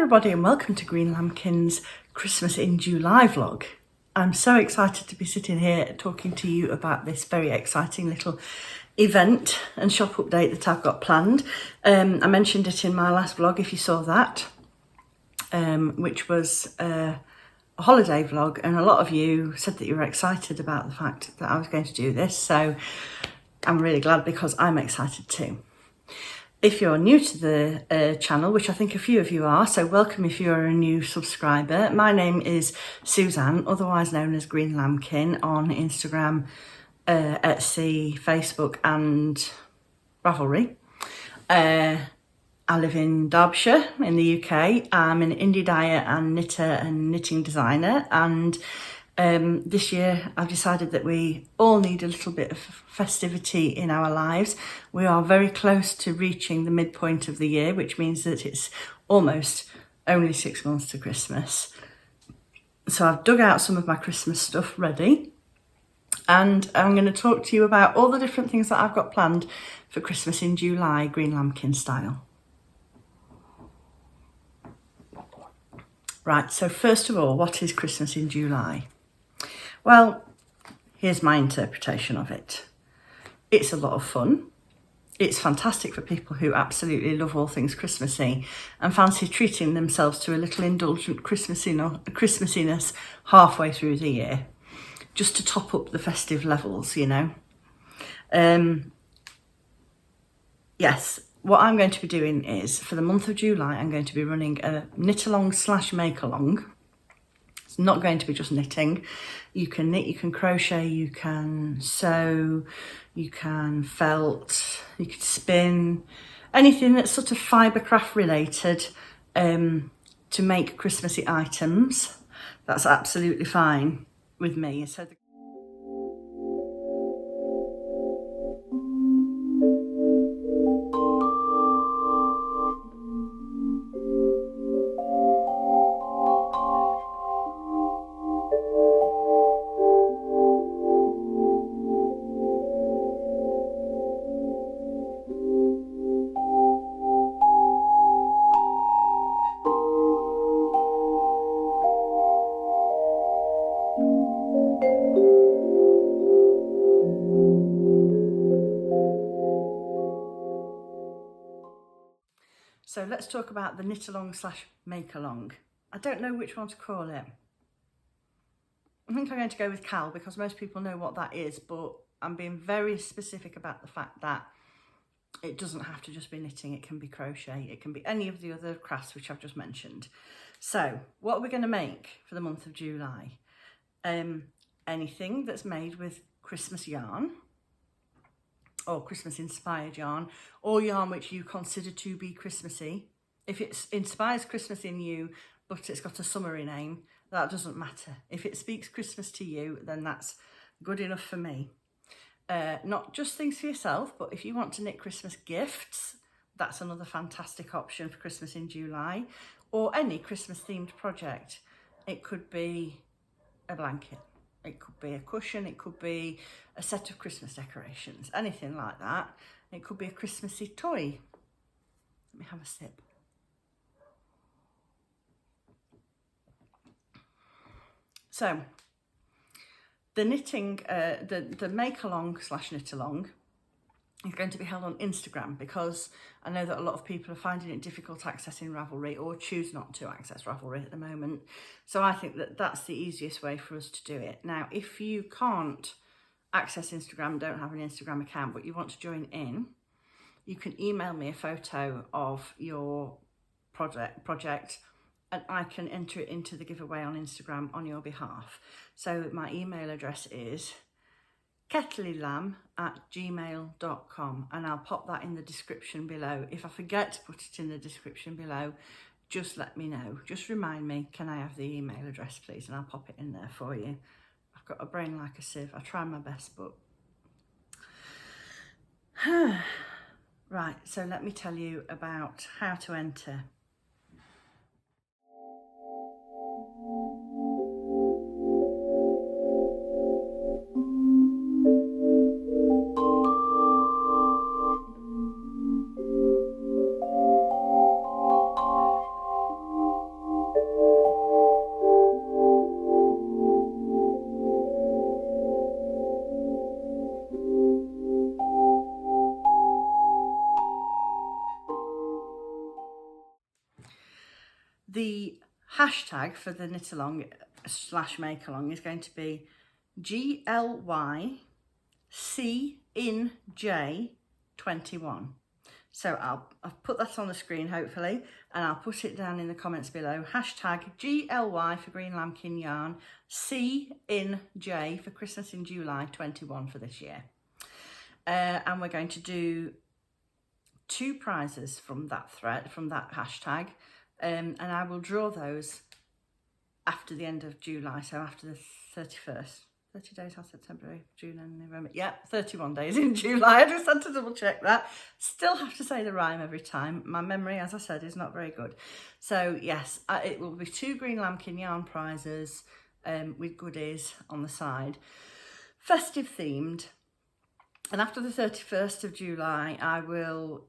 everybody and welcome to Greenlambkin's Christmas in July vlog. I'm so excited to be sitting here talking to you about this very exciting little event and shop update that I've got planned. I mentioned it in my last vlog if you saw that, which was a holiday vlog, and a lot of you said that you were excited about the fact that I was going to do this, so I'm really glad because I'm excited too. If you're new to the channel, which I think a few of you are, so welcome if you're a new subscriber. My name is Suzanne, otherwise known as Greenlambkin on Instagram, Etsy, Facebook and Ravelry. I live in Derbyshire in the UK. I'm an indie dyer and knitter and knitting designer, and this year I've decided that we all need a little bit of festivity in our lives. We are very close to reaching the midpoint of the year, which means that it's almost only 6 months to Christmas. So I've dug out some of my Christmas stuff ready, and I'm going to talk to you about all the different things that I've got planned for Christmas in July, Greenlambkin style. Right, so first of all, what is Christmas in July? Well, here's my interpretation of it. It's a lot of fun. It's fantastic for people who absolutely love all things Christmassy and fancy treating themselves to a little indulgent Christmassiness halfway through the year, just to top up the festive levels, you know. Yes, what I'm going to be doing is, for the month of July, I'm going to be running a Knitalong / make-along. It's not going to be just knitting. You can knit, you can crochet, you can sew, you can felt, you can spin, anything that's sort of fibercraft related to make Christmassy items. That's absolutely fine with me. So So let's talk about the Knitalong / make-along. I don't know which one to call it. I think I'm going to go with cowl because most people know what that is, but I'm being very specific about the fact that it doesn't have to just be knitting, it can be crochet, it can be any of the other crafts which I've just mentioned. So what are we going to make for the month of July? Anything that's made with Christmas yarn, or Christmas inspired yarn, or yarn which you consider to be Christmassy. If it inspires Christmas in you, but it's got a summery name, that doesn't matter. If it speaks Christmas to you, then that's good enough for me. Not just things for yourself, but if you want to knit Christmas gifts, that's another fantastic option for Christmas in July, or any Christmas themed project. It could be a blanket. It could be a cushion, it could be a set of Christmas decorations, anything like that. It could be a Christmassy toy. Let me have a sip. So, the knitting, the make-along / knit-along is going to be held on Instagram because I know that a lot of people are finding it difficult accessing Ravelry or choose not to access Ravelry at the moment. So I think that that's the easiest way for us to do it. Now, if you can't access Instagram, don't have an Instagram account, but you want to join in, you can email me a photo of your project and I can enter it into the giveaway on Instagram on your behalf. So my email address is kettlylamb@gmail.com, and I'll pop that in the description below. If I forget to put it in the description below, just let me know. Just remind me, can I have the email address please, and I'll pop it in there for you. I've got a brain like a sieve. I try my best, but right, so let me tell you about how to enter. The hashtag for the Knitalong / make along is going to be GLYCINJ21. So I've put that on the screen hopefully, and I'll put it down in the comments below. Hashtag GLY for Greenlambkin yarn, C in J for Christmas in July 21 for this year. And we're going to do 2 prizes from that thread, from that hashtag, and I will draw those after the end of July, so after the 31st. 30 days are September, June and November. Yeah, 31 days in July. I just had to double check that. Still have to say the rhyme every time. My memory, as I said, is not very good. So yes, it will be 2 Greenlambkin yarn prizes with goodies on the side. Festive themed. And after the 31st of July, I will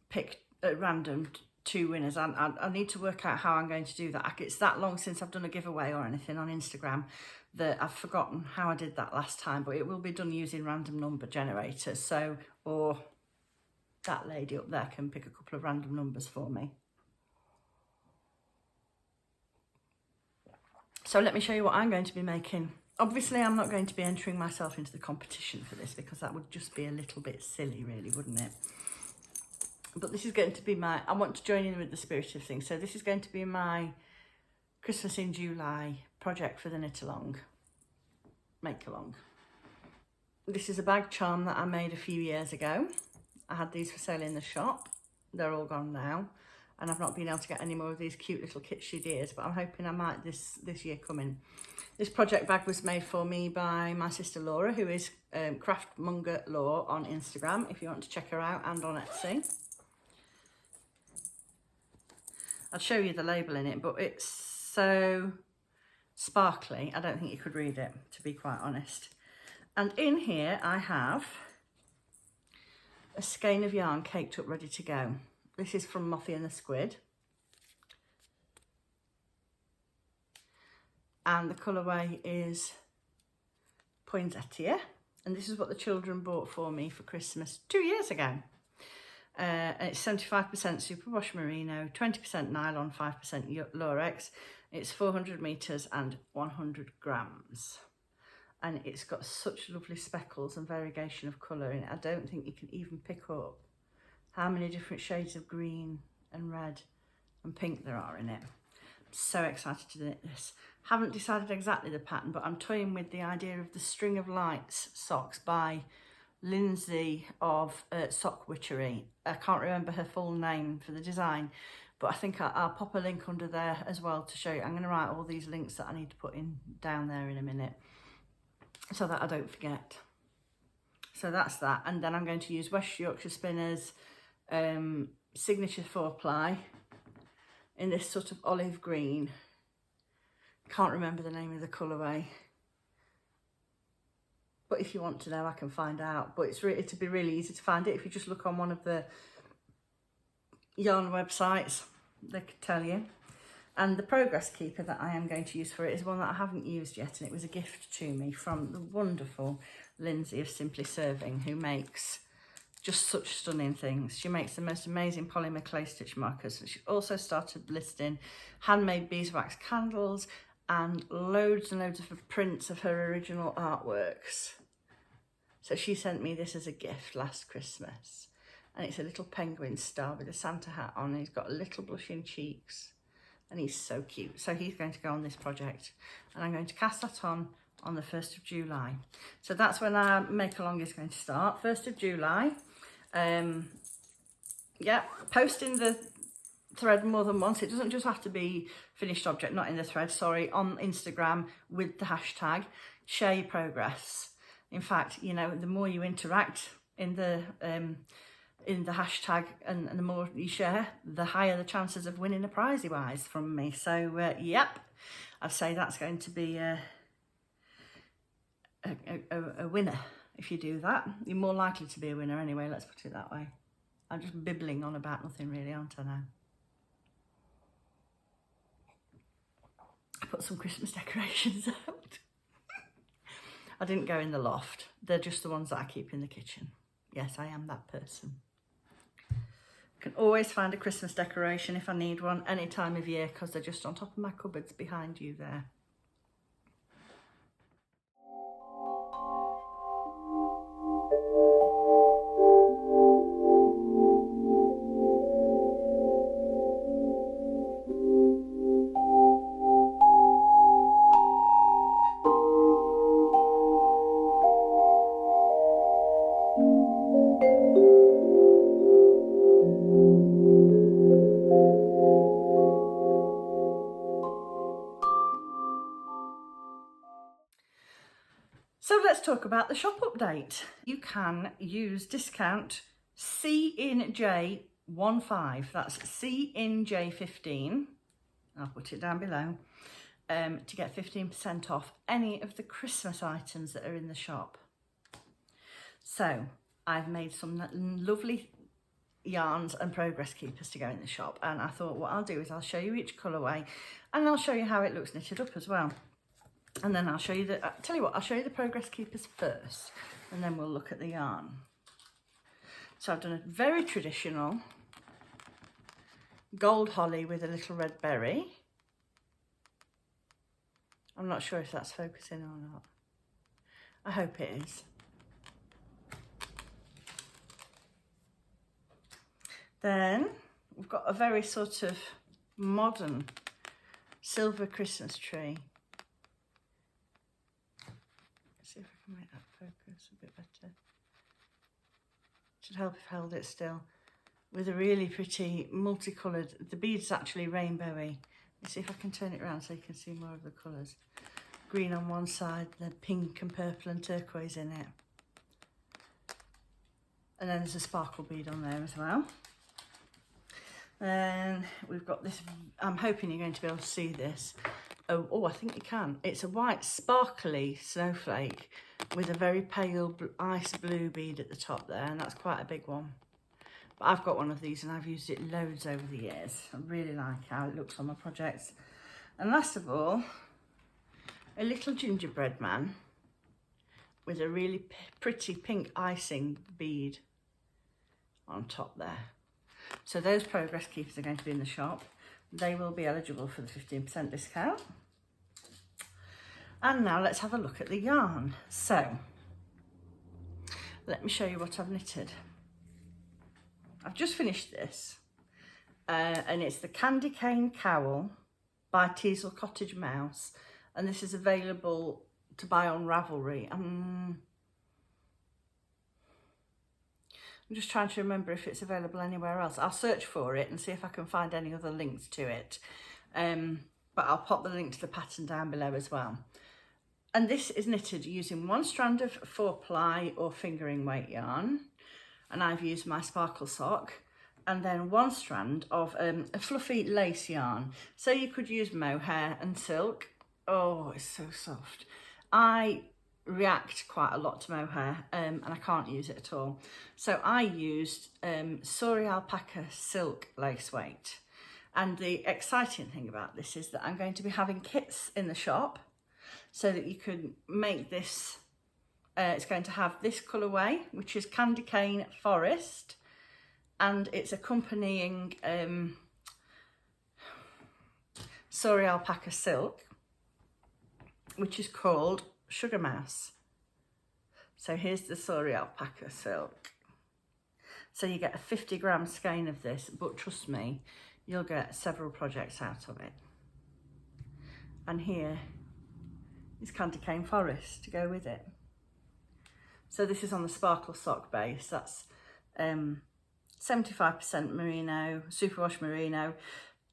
pick at random 2 winners. I need to work out how I'm going to do that. It's that long since I've done a giveaway or anything on Instagram that I've forgotten how I did that last time, but it will be done using random number generators. So, or that lady up there can pick a couple of random numbers for me. So let me show you what I'm going to be making. Obviously, I'm not going to be entering myself into the competition for this because that would just be a little bit silly, really, wouldn't it? But this is going to be my, I want to join in with the spirit of things. So this is going to be my Christmas in July project for the Knitalong make along. This is a bag charm that I made a few years ago. I had these for sale in the shop. They're all gone now. And I've not been able to get any more of these cute little kitschy dears, but I'm hoping I might this year coming. This project bag was made for me by my sister Laura, who is Craftmonger Law on Instagram, if you want to check her out, and on Etsy. I'll show you the label in it, but it's so sparkly, I don't think you could read it, to be quite honest. And in here I have a skein of yarn caked up, ready to go. This is from Mothie and the Squid. And the colourway is Poinsettia. And this is what the children bought for me for Christmas 2 years ago. And it's 75% superwash merino, 20% nylon, 5% lurex. It's 400 metres and 100 grams. And it's got such lovely speckles and variegation of colour in it. I don't think you can even pick up how many different shades of green and red and pink there are in it. I'm so excited to knit this. Haven't decided exactly the pattern, but I'm toying with the idea of the String of Lights socks by Lindsay of Sock Witchery. I can't remember her full name for the design, but I think I'll pop a link under there as well to show you. I'm going to write all these links that I need to put in down there in a minute so that I don't forget. So that's that. And then I'm going to use West Yorkshire Spinners Signature 4-ply in this sort of olive green. Can't remember the name of the colourway. But if you want to know, I can find out. But it'd be really easy to find it if you just look on one of the yarn websites. They could tell you. And the Progress Keeper that I am going to use for it is one that I haven't used yet, and it was a gift to me from the wonderful Lindsay of Simply Serving, who makes just such stunning things. She makes the most amazing polymer clay stitch markers. She also started listing handmade beeswax candles and loads and loads of prints of her original artworks. So she sent me this as a gift last Christmas. And it's a little penguin star with a Santa hat on. And he's got little blushing cheeks. And he's so cute. So he's going to go on this project. And I'm going to cast that on the 1st of July. So that's when our make along is going to start. 1st of July. Yeah, posting the thread more than once. It doesn't just have to be finished object, not in the thread, sorry, on Instagram with the hashtag. Share your progress. In fact, you know, the more you interact in the hashtag and the more you share, the higher the chances of winning a prizey wise from me. So yep, I'd say that's going to be a winner. If you do that, you're more likely to be a winner anyway, let's put it that way. I'm just bibbling on about nothing really, aren't I now? I put some Christmas decorations out. I didn't go in the loft. They're just the ones that I keep in the kitchen. Yes, I am that person. Can always find a Christmas decoration if I need one any time of year, because they're just on top of my cupboards behind you there. So let's talk about the shop update. You can use discount CINJ15, that's CINJ15, I'll put it down below, to get 15% off any of the Christmas items that are in the shop. So I've made some lovely yarns and progress keepers to go in the shop, and I thought what I'll do is I'll show you each colourway and I'll show you how it looks knitted up as well. And then I'll show you tell you what, I'll show you the progress keepers first, and then we'll look at the yarn. So I've done a very traditional gold holly with a little red berry. I'm not sure if that's focusing or not. I hope it is. Then we've got a very sort of modern silver Christmas tree. See if I can make that focus a bit better. Should help if I held it still. With a really pretty multicoloured, the bead's actually rainbowy. Let's see if I can turn it around so you can see more of the colours. Green on one side, the pink and purple and turquoise in it. And then there's a sparkle bead on there as well. Then we've got this, I'm hoping you're going to be able to see this. Oh, I think you can. It's a white sparkly snowflake with a very pale ice blue bead at the top there, and that's quite a big one. But I've got one of these and I've used it loads over the years. I really like how it looks on my projects. And last of all, a little gingerbread man with a really pretty pink icing bead on top there. So those progress keepers are going to be in the shop. They will be eligible for the 15% discount. And now let's have a look at the yarn. So let me show you what I've knitted. I've just finished this, and it's the Candy Cane Cowl by Teasel Cottage Mouse, and this is available to buy on Ravelry. I'm just trying to remember if it's available anywhere else. I'll search for it and see if I can find any other links to it. But I'll pop the link to the pattern down below as well. And this is knitted using one strand of 4-ply or fingering weight yarn. And I've used my sparkle sock. And then one strand of a fluffy lace yarn. So you could use mohair and silk. Oh, it's so soft. I react quite a lot to mohair and I can't use it at all. So I used Sori alpaca silk lace weight. And the exciting thing about this is that I'm going to be having kits in the shop so that you can make this. It's going to have this colourway, which is Candy Cane Forest, and it's accompanying Sori alpaca silk, which is called Sugar Mouse. So here's the Sori alpaca silk. So you get a 50-gram skein of this, but trust me, you'll get several projects out of it. And here is Candy Cane Forest to go with it. So this is on the sparkle sock base. That's 75% merino, superwash merino,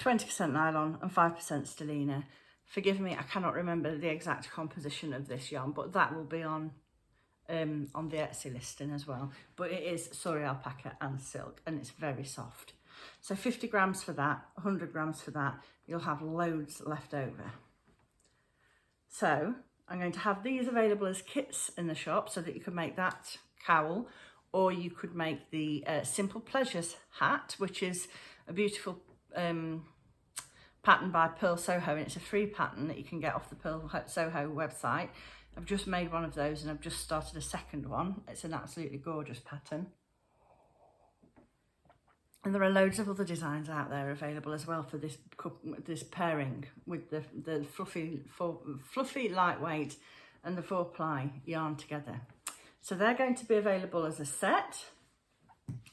20% nylon and 5% stellina. Forgive me, I cannot remember the exact composition of this yarn, but that will be on the Etsy listing as well. But it is Sori alpaca and silk, and it's very soft. So 50 grams for that, 100 grams for that, you'll have loads left over. So I'm going to have these available as kits in the shop so that you can make that cowl, or you could make the Simple Pleasures hat, which is a beautiful pattern by Pearl Soho, and it's a free pattern that you can get off the Pearl Soho website. I've just made one of those and I've just started a second one. It's an absolutely gorgeous pattern. And there are loads of other designs out there available as well for this pairing with the fluffy lightweight and the 4-ply yarn together. So they're going to be available as a set.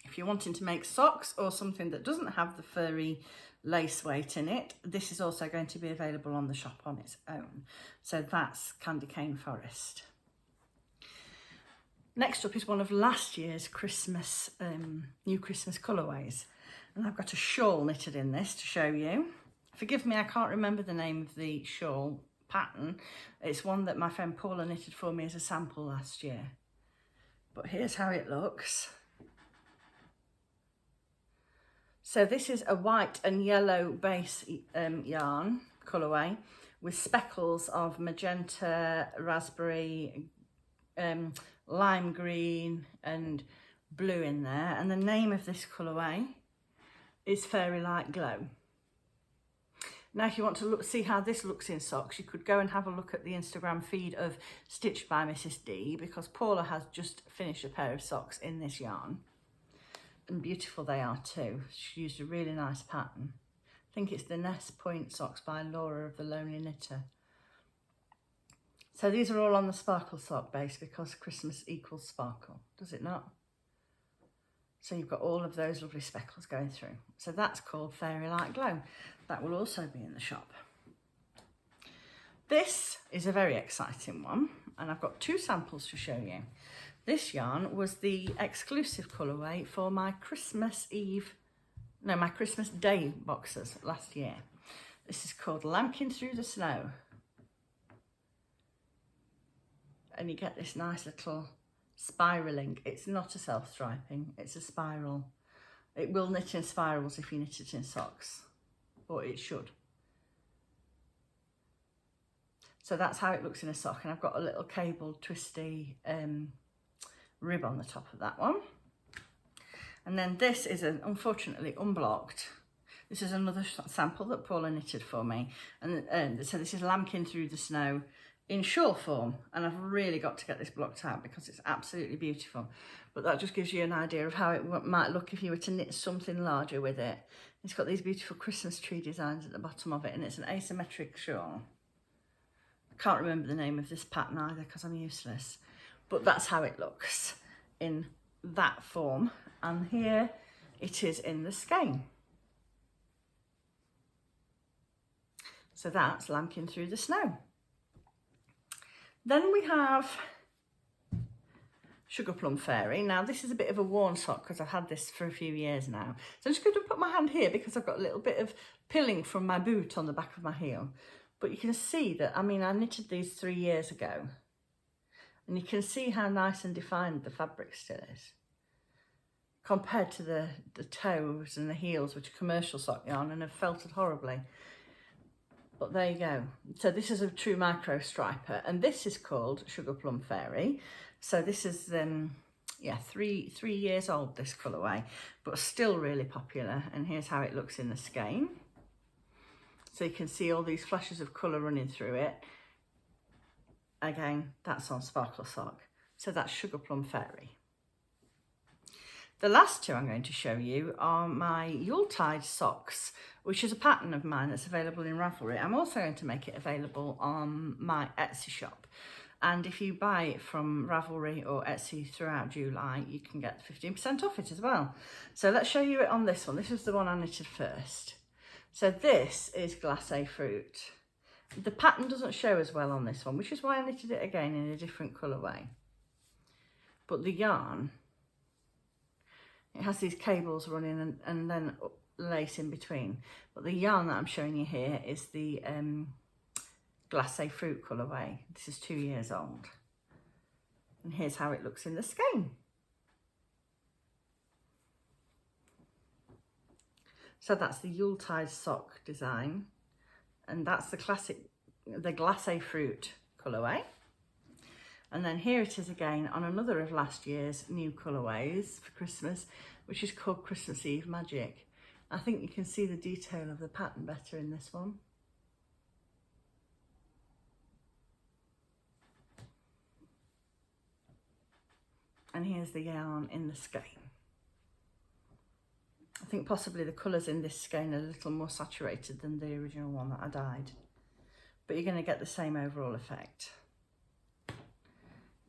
If you're wanting to make socks or something that doesn't have the furry lace weight in it, this is also going to be available on the shop on its own. So that's Candy Cane Forest. Next up is one of last year's Christmas, new Christmas colourways. And I've got a shawl knitted in this to show you. Forgive me, I can't remember the name of the shawl pattern. It's one that my friend Paula knitted for me as a sample last year. But here's how it looks. So this is a white and yellow base yarn colourway with speckles of magenta, raspberry, lime green and blue in there. And the name of this colourway is Fairy Light Glow. Now, if you want to see how this looks in socks, you could go and have a look at the Instagram feed of Stitched by Mrs. D, because Paula has just finished a pair of socks in this yarn. And beautiful they are too. She used a really nice pattern. I think it's the Nest Point socks by Laura of the Lonely Knitter. So these are all on the sparkle sock base because Christmas equals sparkle, does it not? So you've got all of those lovely speckles going through. So that's called Fairy Light Glow. That will also be in the shop. This is a very exciting one, and I've got 2 samples to show you. This yarn was the exclusive colourway for my Christmas Day boxes last year. This is called Lambkin Through the Snow. And you get this nice little spiralling. It's not a self-striping, it's a spiral. It will knit in spirals if you knit it in socks, or it should. So that's how it looks in a sock, and I've got a little cabled twisty rib on the top of that one. And then this is unfortunately unblocked. This is another sample that Paula knitted for me, and so this is Lambkin Through the Snow in shawl form, and I've really got to get this blocked out because it's absolutely beautiful. But that just gives you an idea of how it might look if you were to knit something larger with it. It's got these beautiful Christmas tree designs at the bottom of it, and it's an asymmetric shawl. I can't remember the name of this pattern either because I'm useless, but that's how it looks in that form. And here it is in the skein. So that's Lambkin Through the Snow. Then we have Sugar Plum Fairy. Now this is a bit of a worn sock because I've had this for a few years now. So I'm just going to put my hand here because I've got a little bit of pilling from my boot on the back of my heel. But you can see that, I mean, I knitted these 3 years ago. And you can see how nice and defined the fabric still is. Compared to the toes and the heels, which are commercial sock yarn and have felted horribly. But there you go. So this is a true micro striper, and this is called Sugar Plum Fairy. So this is, 3 years old, this colourway, but still really popular. And here's how it looks in the skein. So you can see all these flashes of colour running through it. Again, that's on Sparkle Sock. So that's Sugar Plum Fairy. The last 2 I'm going to show you are my Yuletide socks, which is a pattern of mine that's available in Ravelry. I'm also going to make it available on my Etsy shop. And if you buy it from Ravelry or Etsy throughout July, you can get 15% off it as well. So let's show you it on this one. This is the one I knitted first. So this is Glacé Fruit. The pattern doesn't show as well on this one, which is why I knitted it again in a different colourway. But the yarn, it has these cables running and then lace in between. But the yarn that I'm showing you here is the Glacé Fruit colourway. This is 2 years old. And here's how it looks in the skein. So that's the Yuletide sock design. And that's the Glacé Fruit colourway. And then here it is again on another of last year's new colourways for Christmas, which is called Christmas Eve Magic. I think you can see the detail of the pattern better in this one. And here's the yarn in the skein. I think possibly the colours in this skein are a little more saturated than the original one that I dyed. But you're going to get the same overall effect.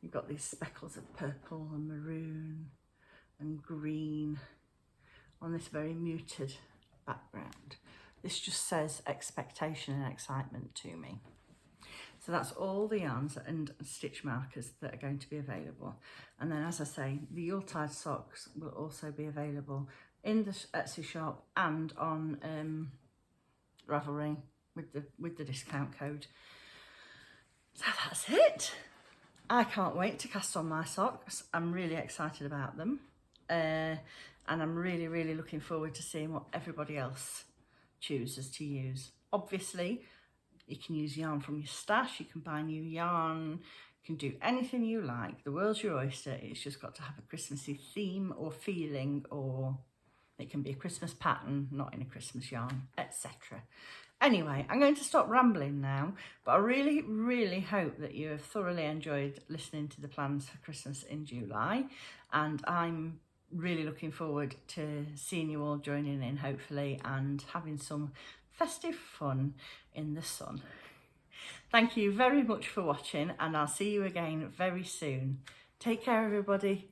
You've got these speckles of purple and maroon and green on this very muted background. This just says expectation and excitement to me. So that's all the yarns and stitch markers that are going to be available. And then, as I say, the Yuleide socks will also be available in the Etsy shop and on Ravelry with the discount code. So that's it. I can't wait to cast on my socks. I'm really excited about them. And I'm really, really looking forward to seeing what everybody else chooses to use. Obviously, you can use yarn from your stash, you can buy new yarn, you can do anything you like. The world's your oyster. It's just got to have a Christmassy theme or feeling, or it can be a Christmas pattern, not in a Christmas yarn, etc. Anyway, I'm going to stop rambling now, but I really, really hope that you have thoroughly enjoyed listening to the plans for Christmas in July, and I'm really looking forward to seeing you all joining in, hopefully, and having some festive fun in the sun. Thank you very much for watching, and I'll see you again very soon. Take care, everybody.